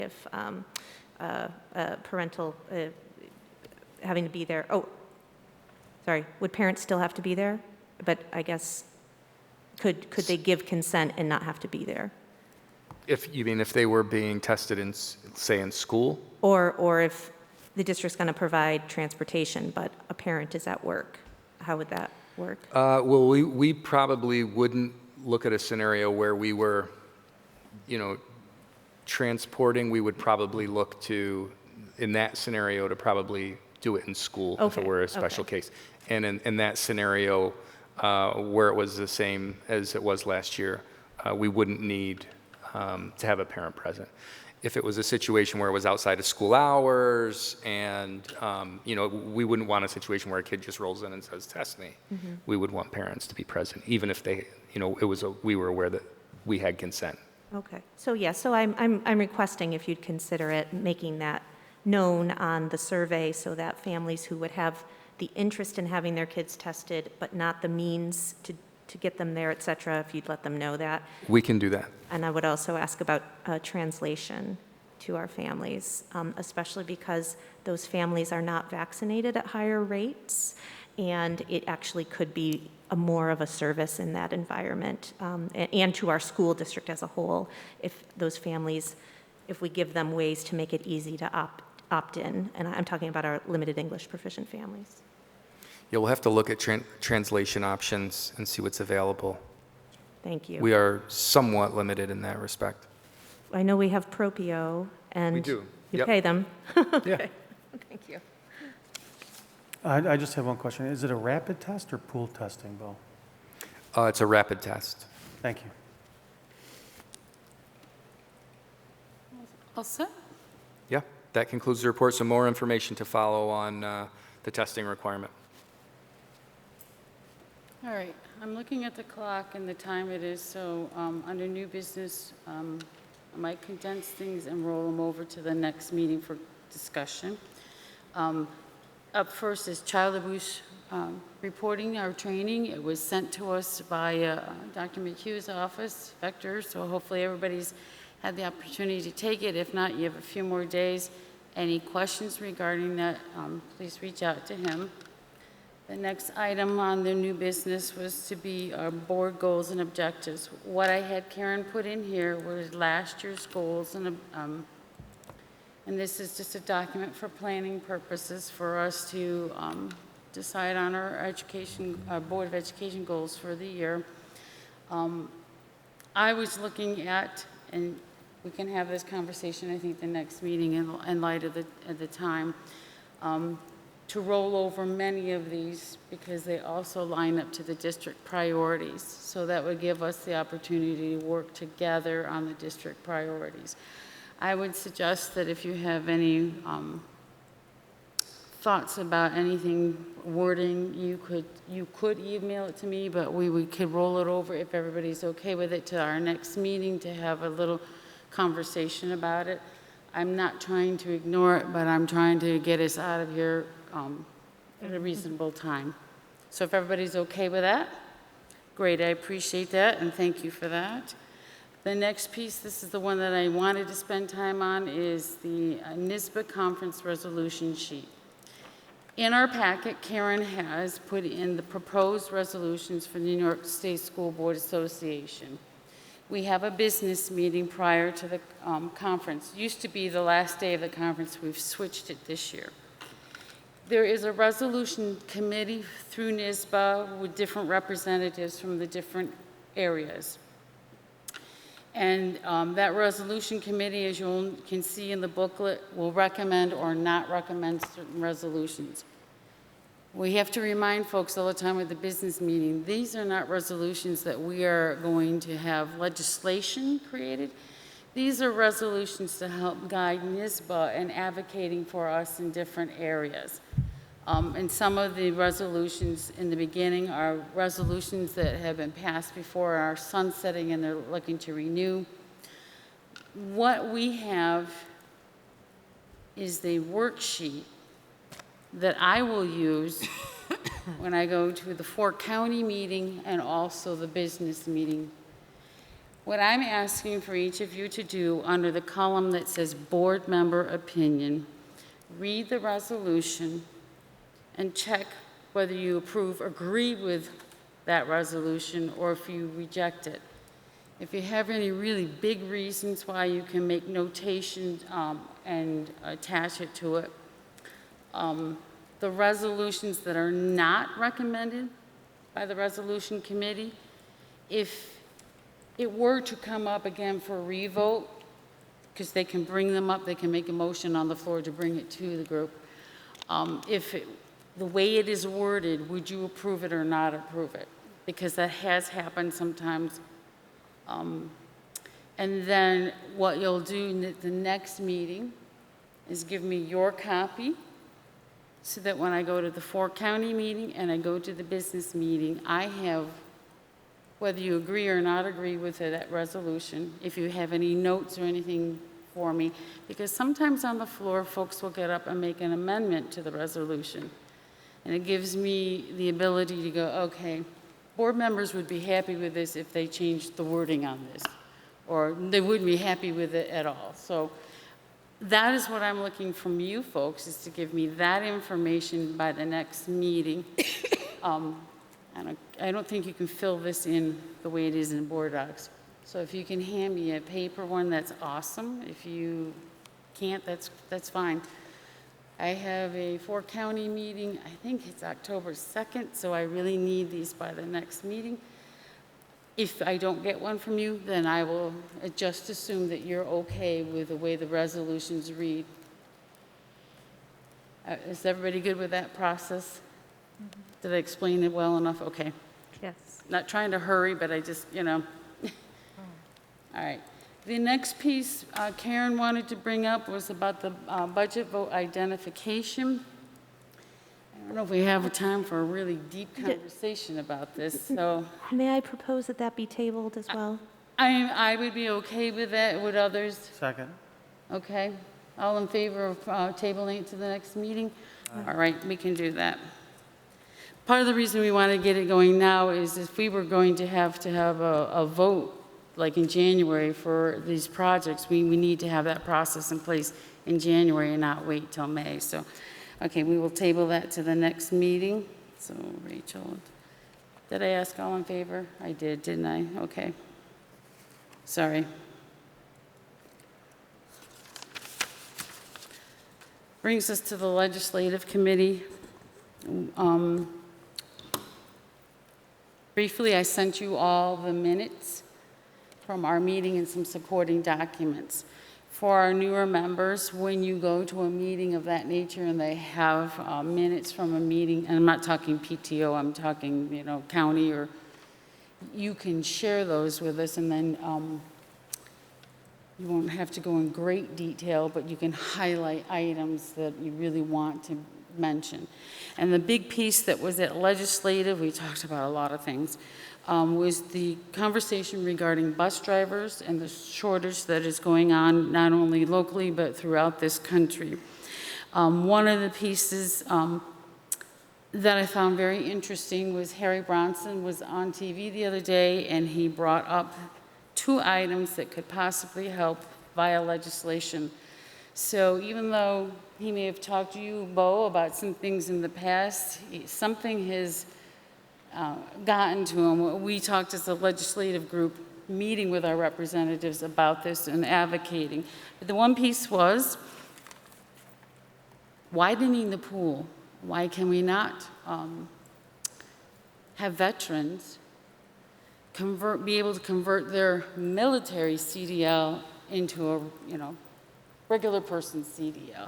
if parental having to be there. Oh, sorry, would parents still have to be there? But I guess, could they give consent and not have to be there? If you mean if they were being tested in, say, in school? Or if the district's going to provide transportation, but a parent is at work, how would that work? Well, we probably wouldn't look at a scenario where we were, transporting. We would probably look to, in that scenario, to probably do it in school if it were a special case. And in that scenario, where it was the same as it was last year, we wouldn't need to have a parent present. If it was a situation where it was outside of school hours and, we wouldn't want a situation where a kid just rolls in and says, test me. Mm-hmm. We would want parents to be present, even if they, we were aware that we had consent. Okay. So I'm requesting if you'd consider it, making that known on the survey so that families who would have the interest in having their kids tested, but not the means to get them there, et cetera, if you'd let them know that. We can do that. And I would also ask about translation to our families, especially because those families are not vaccinated at higher rates, and it actually could be more of a service in that environment, and to our school district as a whole, if those families, if we give them ways to make it easy to opt in, and I'm talking about our limited English proficient families. Yeah, we'll have to look at translation options and see what's available. Thank you. We are somewhat limited in that respect. I know we have Propio, and we do. You pay them. Okay. Yeah. Thank you. I just have one question. Is it a rapid test or pool testing, Bill? It's a rapid test. Thank you. All set? Yeah, that concludes the report. Some more information to follow on the testing requirement. All right, I'm looking at the clock and the time it is, so under new business, I might condense things and roll them over to the next meeting for discussion. Up first is child abuse reporting, our training. It was sent to us by Dr. McHugh's office, Vector, so hopefully everybody's had the opportunity to take it. If not, you have a few more days. Any questions regarding that, please reach out to him. The next item on the new business was to be our board goals and objectives. What I had Karen put in here were last year's goals, and this is just a document for planning purposes for us to decide on our Board of Education goals for the year. I was looking at, and we can have this conversation, I think, the next meeting in light of the time, to roll over many of these because they also line up to the district priorities. So that would give us the opportunity to work together on the district priorities. I would suggest that if you have any thoughts about anything wording, you could email it to me, but we could roll it over if everybody's okay with it to our next meeting to have a little conversation about it. I'm not trying to ignore it, but I'm trying to get us out of here at a reasonable time. So if everybody's okay with that, great, I appreciate that, and thank you for that. The next piece, this is the one that I wanted to spend time on, is the NYSBA conference resolution sheet. In our packet, Karen has put in the proposed resolutions for the New York State School Board Association. We have a business meeting prior to the conference. It used to be the last day of the conference. We've switched it this year. There is a resolution committee through NYSBA with different representatives from the different areas. And that resolution committee, as you can see in the booklet, will recommend or not recommend certain resolutions. We have to remind folks all the time with the business meeting, these are not resolutions that we are going to have legislation created. These are resolutions to help guide NYSBA in advocating for us in different areas. And some of the resolutions in the beginning are resolutions that have been passed before are sunsetting and they're looking to renew. What we have is the worksheet that I will use when I go to the 4-county meeting and also the business meeting. What I'm asking for each of you to do under the column that says board member opinion, read the resolution and check whether you agree with that resolution, or if you reject it. If you have any really big reasons why, you can make notations and attach it to it. The resolutions that are not recommended by the resolution committee, if it were to come up again for a revote, because they can bring them up, they can make a motion on the floor to bring it to the group. The way it is worded, would you approve it or not approve it? Because that has happened sometimes. And then what you'll do in the next meeting is give me your copy, so that when I go to the 4-county meeting and I go to the business meeting, I have, whether you agree or not agree with that resolution, if you have any notes or anything for me, because sometimes on the floor, folks will get up and make an amendment to the resolution. And it gives me the ability to go, okay, board members would be happy with this if they changed the wording on this, or they wouldn't be happy with it at all. So that is what I'm looking from you folks, is to give me that information by the next meeting. I don't think you can fill this in the way it is in board docs. So if you can hand me a paper one, that's awesome. If you can't, that's fine. I have a 4-county meeting, I think it's October 2nd, so I really need these by the next meeting. If I don't get one from you, then I will just assume that you're okay with the way the resolutions read. Is everybody good with that process? Did I explain it well enough? Okay. Yes. Not trying to hurry, but I just, All right. The next piece Karen wanted to bring up was about the budget vote identification. I don't know if we have time for a really deep conversation about this, so. May I propose that that be tabled as well? I would be okay with that. Would others? Second. Okay. All in favor of tabling it to the next meeting? All right, we can do that. Part of the reason we want to get it going now is if we were going to have a vote, like in January, for these projects, we need to have that process in place in January and not wait till May. So, okay, we will table that to the next meeting. So, Rachel, did I ask all in favor? I did, didn't I? Okay. Sorry. Brings us to the Legislative Committee. Briefly, I sent you all the minutes from our meeting and some supporting documents. For our newer members, when you go to a meeting of that nature and they have minutes from a meeting, and I'm not talking PTO, I'm talking, county, or you can share those with us, and then you won't have to go in great detail, but you can highlight items that you really want to mention. And the big piece that was at legislative, we talked about a lot of things, was the conversation regarding bus drivers and the shortage that is going on not only locally but throughout this country. One of the pieces that I found very interesting was Harry Bronson was on TV the other day, and he brought up 2 items that could possibly help via legislation. So even though he may have talked to you, Bo, about some things in the past, something has gotten to him. We talked as a legislative group, meeting with our representatives about this and advocating. But the one piece was widening the pool. Why can we not have veterans be able to convert their military CDL into a, regular person's CDL?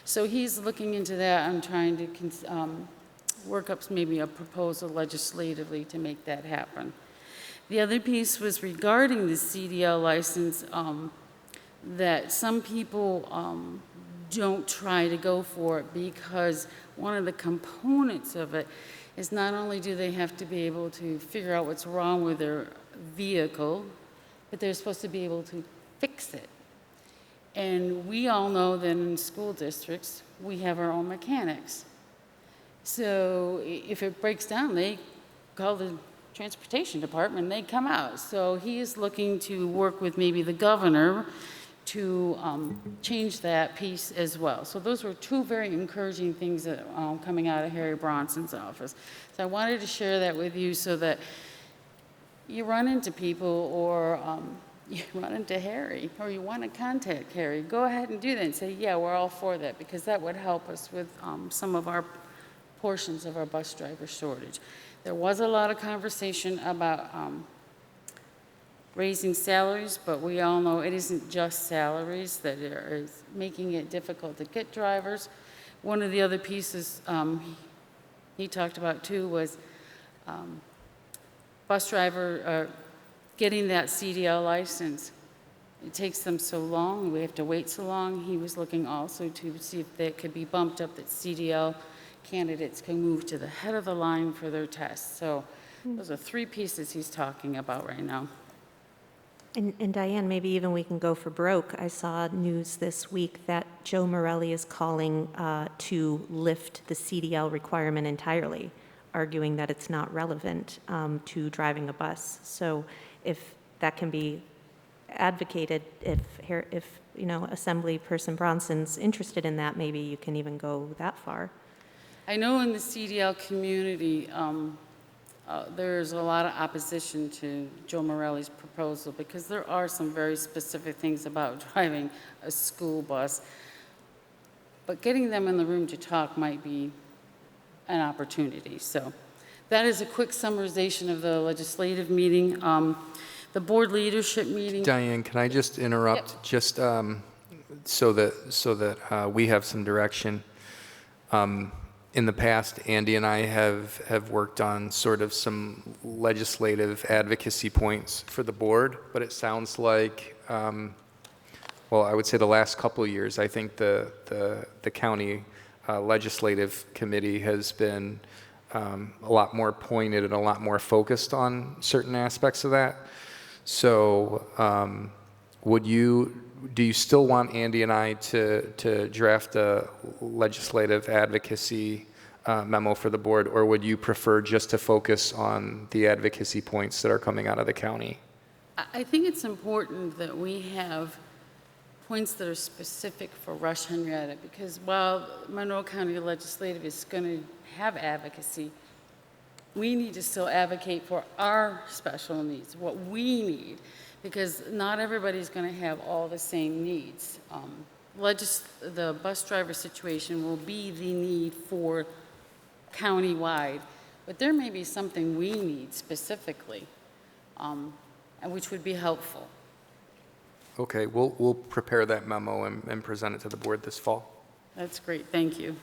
So he's looking into that and trying to work up maybe a proposal legislatively to make that happen. The other piece was regarding the CDL license, that some people don't try to go for it because one of the components of it is not only do they have to be able to figure out what's wrong with their vehicle, but they're supposed to be able to fix it. And we all know that in school districts, we have our own mechanics. So if it breaks down, they call the transportation department, they come out. So he is looking to work with maybe the governor to change that piece as well. So those were two very encouraging things that coming out of Harry Bronson's office. So I wanted to share that with you so that you run into people or you run into Harry or you want to contact Harry, go ahead and do that and say, yeah, we're all for that, because that would help us with some of our portions of our bus driver shortage. There was a lot of conversation about raising salaries, but we all know it isn't just salaries that are making it difficult to get drivers. One of the other pieces he talked about too was bus driver getting that CDL license. It takes them so long, we have to wait so long. He was looking also to see if that could be bumped up, that CDL candidates can move to the head of the line for their tests. So those are three pieces he's talking about right now. And Diane, maybe even we can go for broke. I saw news this week that Joe Morelli is calling to lift the CDL requirement entirely, arguing that it's not relevant to driving a bus. So if that can be advocated, if Assembly Person Bronson's interested in that, maybe you can even go that far. I know in the CDL community, there's a lot of opposition to Joe Morelli's proposal because there are some very specific things about driving a school bus. But getting them in the room to talk might be an opportunity. So that is a quick summarization of the legislative meeting. The board leadership meeting. Diane, can I just interrupt? Yep. Just so that we have some direction. In the past, Andy and I have worked on sort of some legislative advocacy points for the board, but it sounds like, well, I would say the last couple of years, I think the county legislative committee has been a lot more pointed and a lot more focused on certain aspects of that. So do you still want Andy and I to draft a legislative advocacy memo for the board, or would you prefer just to focus on the advocacy points that are coming out of the county? I think it's important that we have points that are specific for Rush-Henrietta, because while Monroe County Legislative is going to have advocacy, we need to still advocate for our special needs, what we need, because not everybody's going to have all the same needs. The bus driver situation will be the need for countywide, but there may be something we need specifically, and which would be helpful. Okay, we'll prepare that memo and present it to the board this fall. That's great, thank you.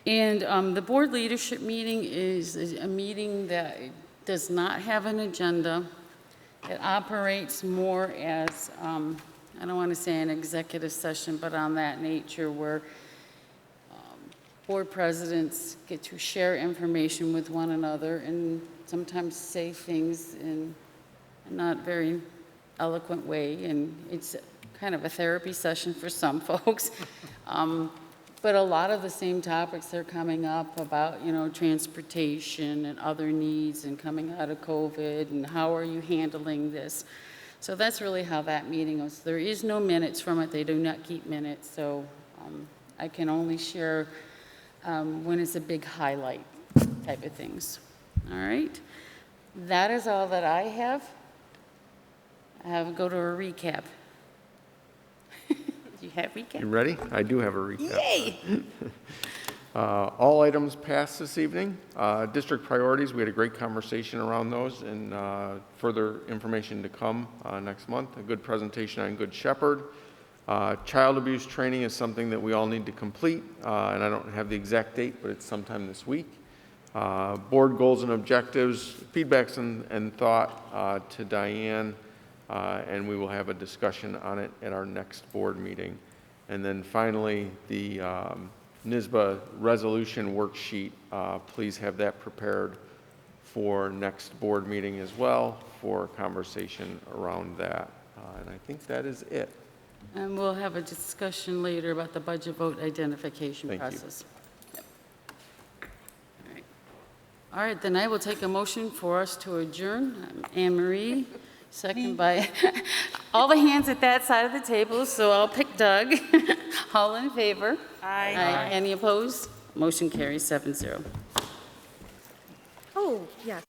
And the board leadership meeting is a meeting that does not have an agenda. It operates more as, I don't want to say an executive session, but on that nature where board presidents get to share information with one another and sometimes say things in a not very eloquent way, and it's kind of a therapy session for some folks. But a lot of the same topics are coming up about, transportation and other needs and coming out of COVID and how are you handling this. So that's really how that meeting goes. There is no minutes from it. They do not keep minutes. So I can only share when it's a big highlight type of things. All right. That is all that I have. I have to go to a recap. Do you have recap? You ready? I do have a recap. Yay! All items passed this evening. District priorities, we had a great conversation around those, and further information to come next month. A good presentation on Good Shepherd. Child abuse training is something that we all need to complete, and I don't have the exact date, but it's sometime this week. Board goals and objectives, feedbacks and thought to Diane, and we will have a discussion on it at our next board meeting. And then finally, the NYSBA resolution worksheet, please have that prepared for next board meeting as well for conversation around that. And I think that is it. And we'll have a discussion later about the budget vote identification Thank you. process. Yep. All right. All right, then I will take a motion for us to adjourn. Anne Marie, second by all the hands at that side of the table, so I'll pick Doug. All in favor? Aye. Any opposed? Motion carries 7-0. Oh, yes.